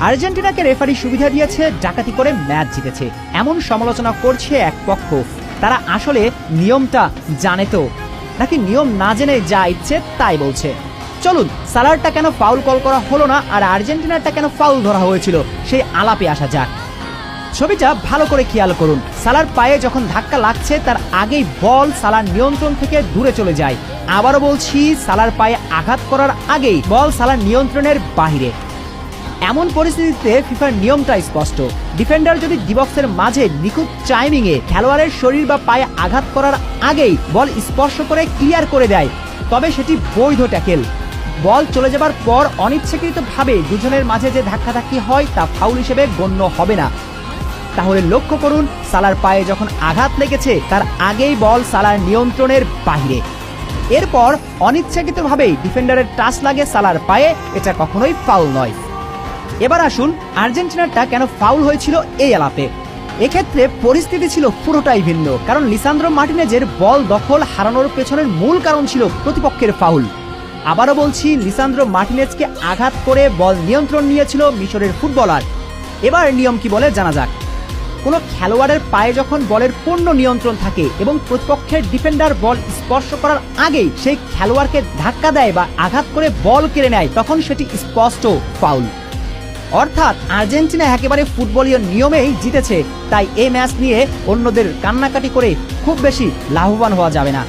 আর্জেন্টিনাকে রেফারি সুবিধা দিয়েছে, ডাকাতি করে ম্যাচ জিতেছে এমন সমালোচনা করছে এক পক্ষ। তারা আসলে নিয়মটা জানে তো, নাকি নিয়ম না জেনে যা ইচ্ছে তাই বলছে? চলুন সালারটা কেন ফাউল কল করা হলো না আর আর্জেন্টিনারটা কেন ফাউল ধরা হয়েছিল সেই আলাপে আসা যাক। ছবিটা ভালো করে খেয়াল করুন। সালার পায়ে যখন ধাক্কা লাগছে তার আগেই বল সালার নিয়ন্ত্রণ থেকে দূরে চলে যায়। আবারও বলছি, সালার পায়ে আঘাত করার আগেই বল সালার নিয়ন্ত্রণের বাহিরে। এমন পরিস্থিতিতে ফিফার নিয়মটা স্পষ্ট। ডিফেন্ডার যদি ডিবক্সের মাঝে নিখুঁত টাইমিংয়ে খেলোয়াড়ের শরীর বা পায়ে আঘাত করার আগেই বল স্পর্শ করে ক্লিয়ার করে দেয়, তবে সেটি বৈধ ট্যাকেল। বল চলে যাবার পর অনিচ্ছাকৃতভাবে দুজনের মাঝে যে ধাক্কাধাক্কি হয় তা ফাউল হিসেবে গণ্য হবে না। তাহলে লক্ষ্য করুন, সালার পায়ে যখন আঘাত লেগেছে তার আগেই বল সালার নিয়ন্ত্রণের বাহিরে। এরপর অনিচ্ছাকৃতভাবেই ডিফেন্ডারের টাচ লাগে সালার পায়ে, এটা কখনোই ফাউল নয়। এবার আসুন আর্জেন্টিনারটা কেন ফাউল হয়েছিল এই আলাপে। এক্ষেত্রে পরিস্থিতি ছিল পুরোটাই ভিন্ন, কারণ লিসান্দ্রো মার্টিনেজের বল দখল হারানোর পেছনের মূল কারণ ছিল প্রতিপক্ষের ফাউল। আবারও বলছি, লিসান্দ্রো মার্টিনেজকে আঘাত করে বল নিয়ন্ত্রণ নিয়েছিল মিশরের ফুটবলার। এবার নিয়ম কি বলে জানা যাক। কোনো খেলোয়াড়ের পায়ে যখন বলের পূর্ণ নিয়ন্ত্রণ থাকে এবং প্রতিপক্ষের ডিফেন্ডার বল স্পর্শ করার আগেই সেই খেলোয়াড়কে ধাক্কা দেয় বা আঘাত করে বল কেড়ে নেয়, তখন সেটি স্পষ্ট ফাউল। অর্থাৎ আর্জেন্টিনা একেবারে ফুটবলীয় নিয়মেই জিতেছে, তাই এই ম্যাচ নিয়ে অন্যদের কান্নাকাটি করে খুব বেশি লাভবান হওয়া যাবে না।